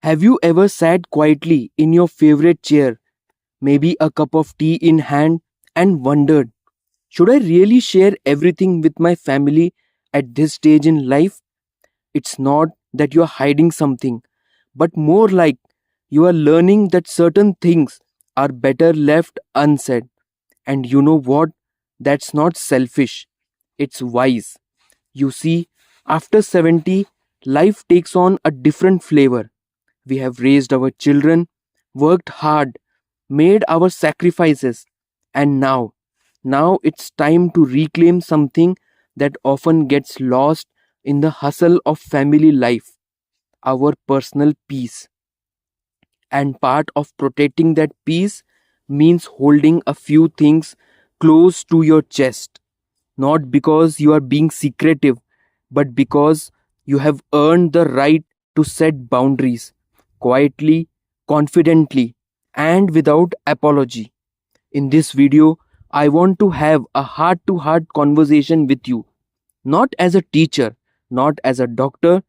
Have you ever sat quietly in your favorite chair, maybe a cup of tea in hand, and wondered, should I really share everything with my family at this stage in life? It's not that you're hiding something, but more like you are learning that certain things are better left unsaid. And you know what? That's not selfish, it's wise. You see, after 70, life takes on a different flavor. We have raised our children, worked hard, made our sacrifices, and now it's time to reclaim something that often gets lost in the hustle of family life, our personal peace. And part of protecting that peace means holding a few things close to your chest, not because you are being secretive, but because you have earned the right to set boundaries quietly, confidently, and without apology. In this video, I want to have a heart to heart conversation with you, not as a teacher, not as a doctor,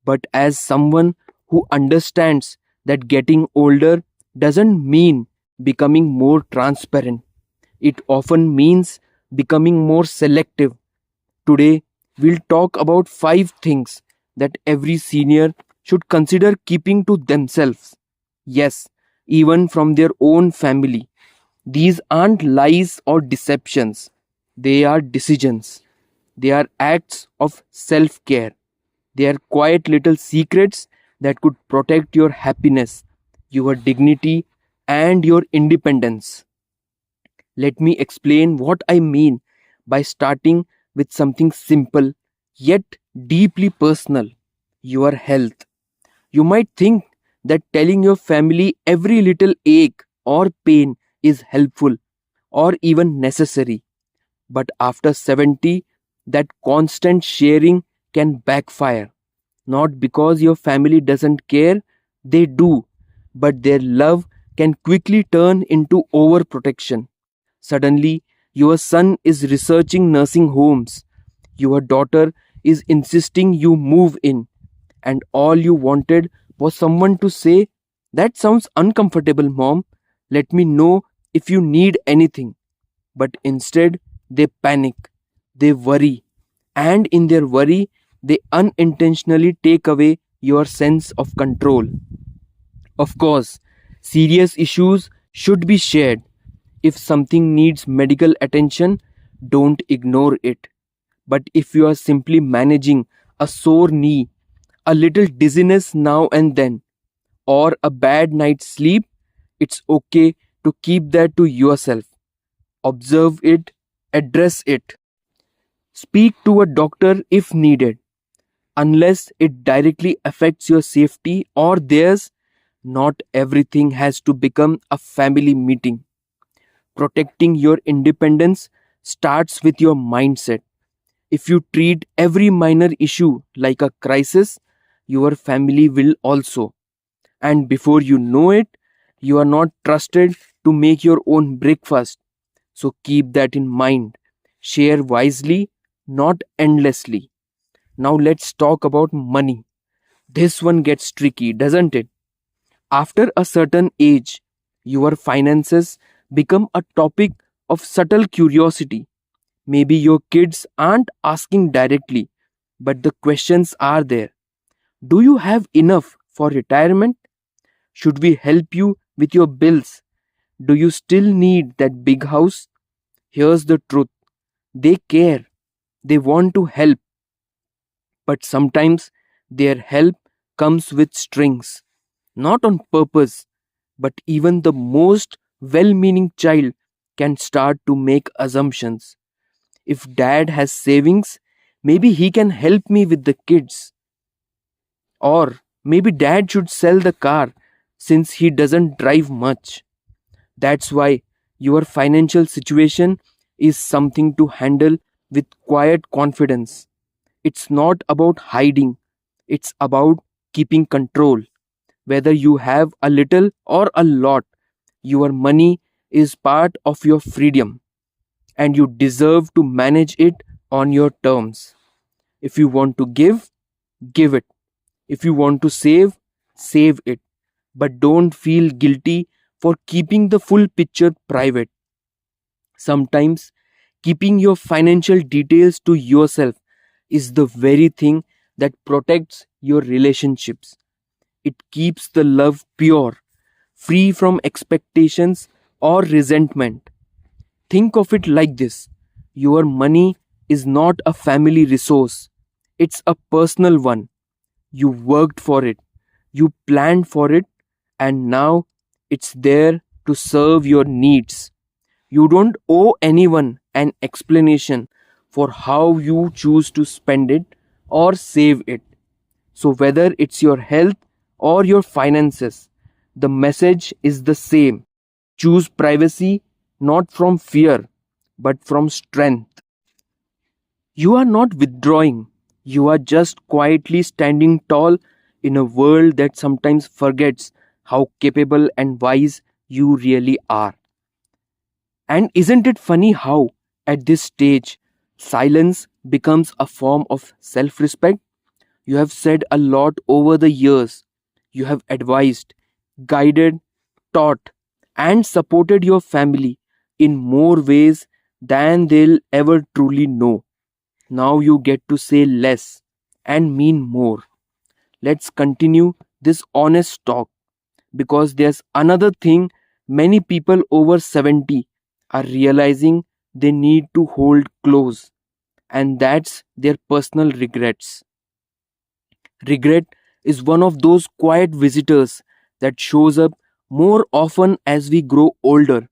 but as someone who understands that getting older doesn't mean becoming more transparent. It often means becoming more selective. Today, we'll talk about 5 things that every senior should consider keeping to themselves. Yes, even from their own family. These aren't lies or deceptions, they are decisions. They are acts of self care. They are quiet little secrets that could protect your happiness, your dignity, and your independence. Let me explain what I mean by starting with something simple yet deeply personal: your health. You might think that telling your family every little ache or pain is helpful or even necessary. But after 70, that constant sharing can backfire. Not because your family doesn't care, they do, but their love can quickly turn into overprotection. Suddenly, your son is researching nursing homes, your daughter is insisting you move in, and all you wanted was someone to say, "That sounds uncomfortable, mom. Let me know if you need anything." But instead, they panic, they worry, and in their worry, they unintentionally take away your sense of control. Of course, serious issues should be shared. If something needs medical attention, don't ignore it. But if you are simply managing a sore knee, a little dizziness now and then, or a bad night's sleep, it's okay to keep that to yourself. Observe it, address it, speak to a doctor if needed. Unless it directly affects your safety or theirs, not everything has to become a family meeting. Protecting your independence starts with your mindset. If you treat every minor issue like a crisis, your family will also. And before you know it, you are not trusted to make your own breakfast. So keep that in mind. Share wisely, not endlessly. Now let's talk about money. This one gets tricky, doesn't it? After a certain age, your finances become a topic of subtle curiosity. Maybe your kids aren't asking directly, but the questions are there. Do you have enough for retirement? Should we help you with your bills? Do you still need that big house? Here's the truth: they care, they want to help, but sometimes their help comes with strings. Not on purpose, but even the most well meaning child can start to make assumptions. If dad has savings, maybe he can help me with the kids. Or maybe dad should sell the car since he doesn't drive much. That's why your financial situation is something to handle with quiet confidence. It's not about hiding, it's about keeping control. Whether you have a little or a lot, your money is part of your freedom, and you deserve to manage it on your terms. If you want to give, give it. If you want to save, save it, but don't feel guilty for keeping the full picture private. Sometimes keeping your financial details to yourself is the very thing that protects your relationships. It keeps the love pure, free from expectations or resentment. Think of it like this: your money is not a family resource, it's a personal one. You worked for it, you planned for it, and now it's there to serve your needs. You don't owe anyone an explanation for how you choose to spend it or save it. So, whether it's your health or your finances, the message is the same. Choose privacy not from fear, but from strength. You are not withdrawing, you are just quietly standing tall in a world that sometimes forgets how capable and wise you really are. And isn't it funny how, at this stage, silence becomes a form of self respect? You have said a lot over the years. You have advised, guided, taught, and supported your family in more ways than they'll ever truly know. Now you get to say less and mean more. Let's continue this honest talk, because there's another thing many people over 70 are realizing they need to hold close, and that's their personal regrets. Regret is one of those quiet visitors that shows up more often as we grow older.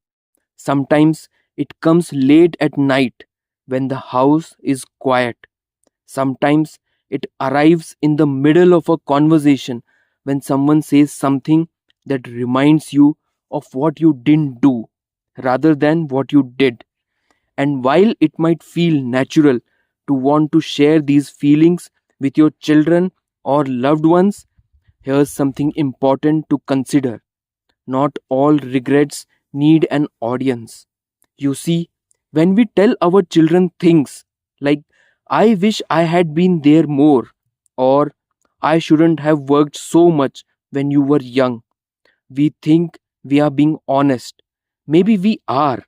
Sometimes it comes late at night when the house is quiet. Sometimes it arrives in the middle of a conversation when someone says something that reminds you of what you didn't do rather than what you did. And while it might feel natural to want to share these feelings with your children or loved ones, here's something important to consider. Not all regrets need an audience. You see, when we tell our children things like, I wish I had been there more, or I shouldn't have worked so much when you were young, we think we are being honest. Maybe we are,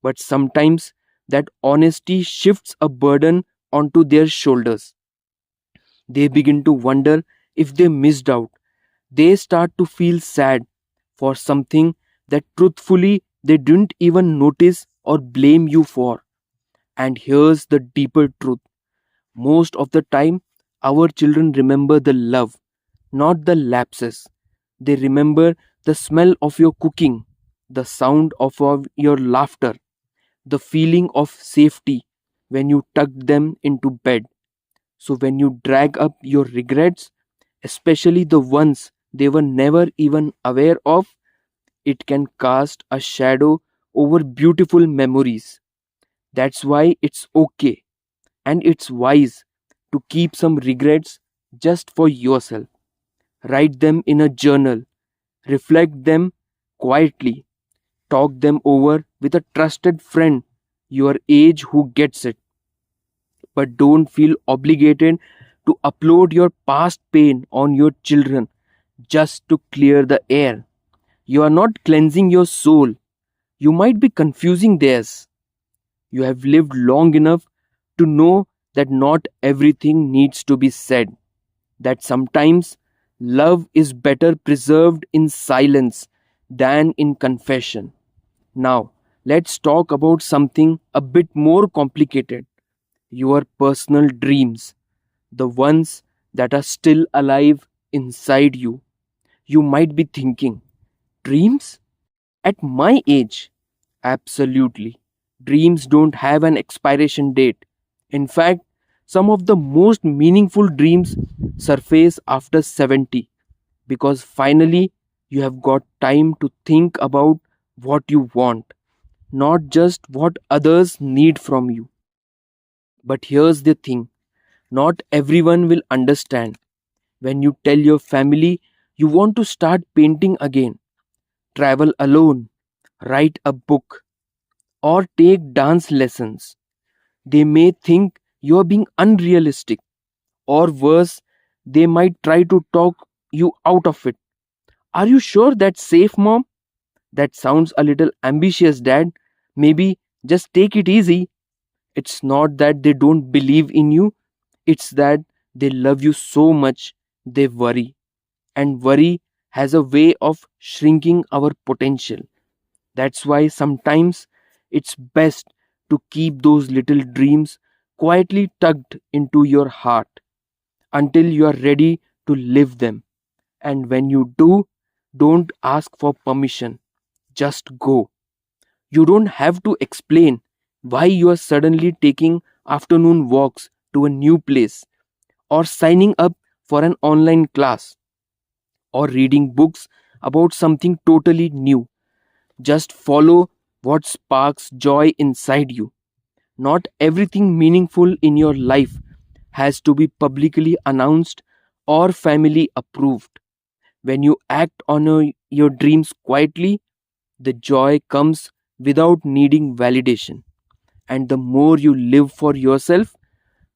but sometimes that honesty shifts a burden onto their shoulders. They begin to wonder if they missed out. They start to feel sad for something that truthfully they didn't even notice or blame you for. And here's the deeper truth: most of the time, our children remember the love, not the lapses. They remember the smell of your cooking, the sound of your laughter, the feeling of safety when you tucked them into bed. So when you drag up your regrets, especially the ones they were never even aware of, it can cast a shadow over beautiful memories. That's why it's okay and it's wise to keep some regrets just for yourself. Write them in a journal, reflect them quietly, talk them over with a trusted friend your age who gets it. But don't feel obligated to upload your past pain on your children just to clear the air. You are not cleansing your soul, you might be confusing theirs. You have lived long enough to know that not everything needs to be said, that sometimes love is better preserved in silence than in confession. Now, let's talk about something a bit more complicated: your personal dreams, the ones that are still alive inside you. You might be thinking, dreams? At my age? Absolutely. Dreams don't have an expiration date. In fact, some of the most meaningful dreams surface after 70, because finally you have got time to think about what you want, not just what others need from you. But here's the thing: not everyone will understand. When you tell your family you want to start painting again, travel alone, write a book, or take dance lessons, they may think you're being unrealistic, or worse, they might try to talk you out of it. Are you sure that's safe, mom? That sounds a little ambitious, dad. Maybe just take it easy. It's not that they don't believe in you, it's that they love you so much they worry. And worry has a way of shrinking our potential. That's why sometimes it's best to keep those little dreams quietly tucked into your heart until you are ready to live them. And when you do, don't ask for permission, just go. You don't have to explain why you are suddenly taking afternoon walks to a new place, or signing up for an online class, or reading books about something totally new. Just follow what sparks joy inside you. Not everything meaningful in your life has to be publicly announced or family approved. When you act on your dreams quietly, the joy comes without needing validation. And the more you live for yourself,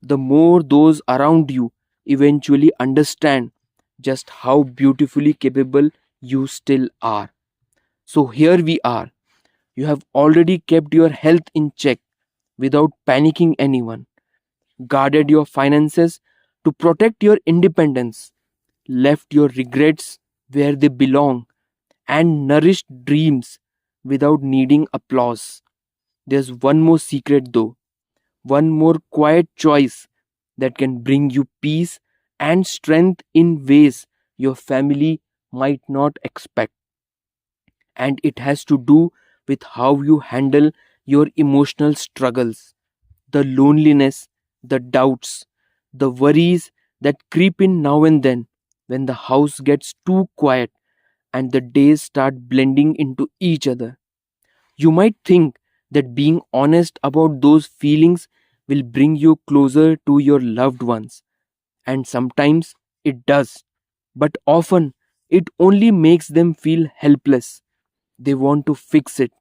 the more those around you eventually understand just how beautifully capable you still are. So here we are. You have already kept your health in check without panicking anyone, guarded your finances to protect your independence, left your regrets where they belong, and nourished dreams without needing applause. There's one more secret though, one more quiet choice that can bring you peace and strength in ways your family might not expect. And it has to do with how you handle your emotional struggles, the loneliness, the doubts, the worries that creep in now and then when the house gets too quiet and the days start blending into each other. You might think that being honest about those feelings will bring you closer to your loved ones, and sometimes it does, but often it only makes them feel helpless. They want to fix it.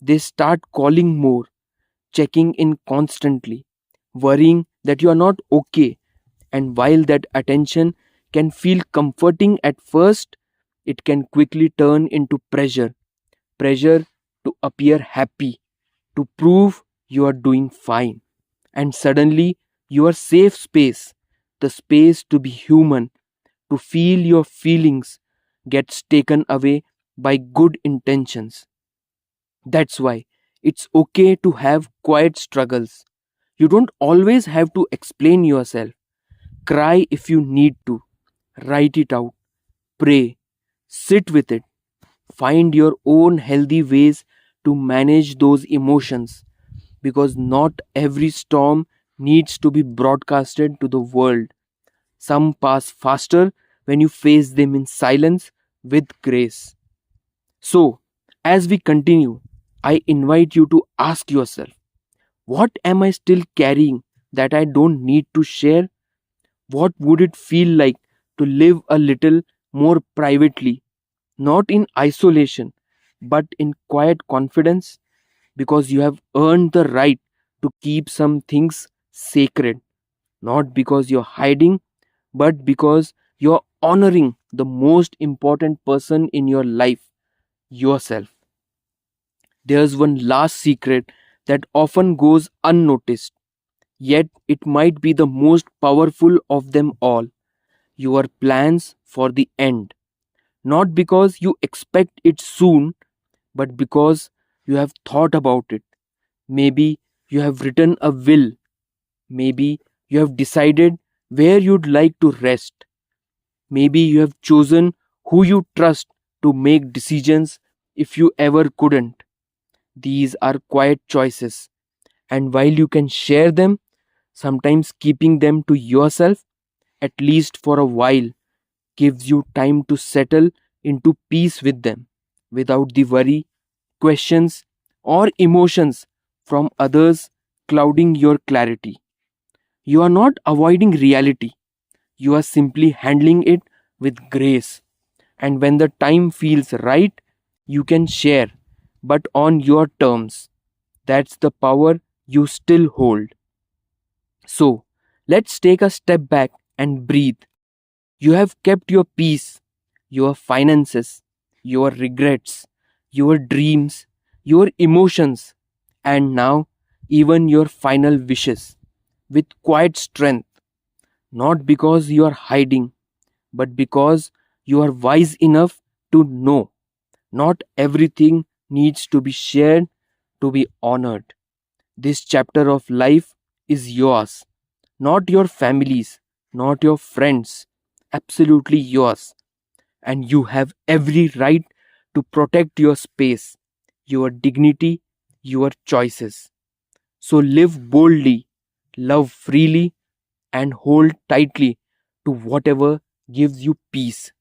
They start calling more, checking in constantly, worrying that you are not okay. And while that attention can feel comforting at first, it can quickly turn into pressure to appear happy, to prove you are doing fine. And suddenly, your safe space, the space to be human, to feel your feelings, gets taken away by good intentions. That's why it's okay to have quiet struggles. You don't always have to explain yourself. Cry if you need to. Write it out. Pray. Sit with it. Find your own healthy ways to manage those emotions, because not every storm needs to be broadcasted to the world. Some pass faster when you face them in silence with grace. So, as we continue, I invite you to ask yourself, what am I still carrying that I don't need to share? What would it feel like to live a little more privately, not in isolation, but in quiet confidence? Because you have earned the right to keep some things sacred, not because you're hiding, but because you're honoring the most important person in your life, yourself. There's one last secret that often goes unnoticed, yet it might be the most powerful of them all: your plans for the end. Not because you expect it soon, but because you have thought about it. Maybe you have written a will. Maybe you have decided where you'd like to rest. Maybe you have chosen who you trust to make decisions if you ever couldn't. These are quiet choices, and while you can share them, sometimes keeping them to yourself, at least for a while, gives you time to settle into peace with them without the worry, questions, or emotions from others clouding your clarity. You are not avoiding reality, you are simply handling it with grace. And when the time feels right, you can share, but on your terms. That's the power you still hold. So, let's take a step back and breathe. You have kept your peace, your finances, your regrets, your dreams, your emotions, and now even your final wishes with quiet strength, not because you are hiding, but because you are wise enough to know not everything needs to be shared to be honored. This chapter of life is yours, not your family's, not your friends, absolutely yours. And you have every right to protect your space, your dignity, your choices. So live boldly, love freely, and hold tightly to whatever gives you peace.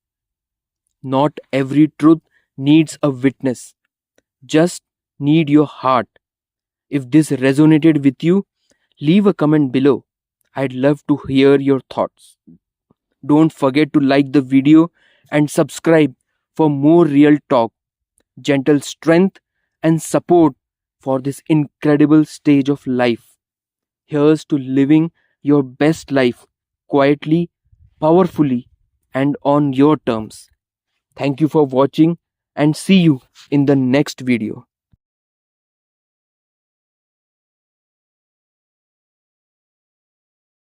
Not every truth needs a witness, just need your heart. If this resonated with you, leave a comment below. I'd love to hear your thoughts. Don't forget to like the video and subscribe for more real talk, gentle strength, and support for this incredible stage of life. Here's to living your best life quietly, powerfully, and on your terms. Thank you for watching and see you in the next video.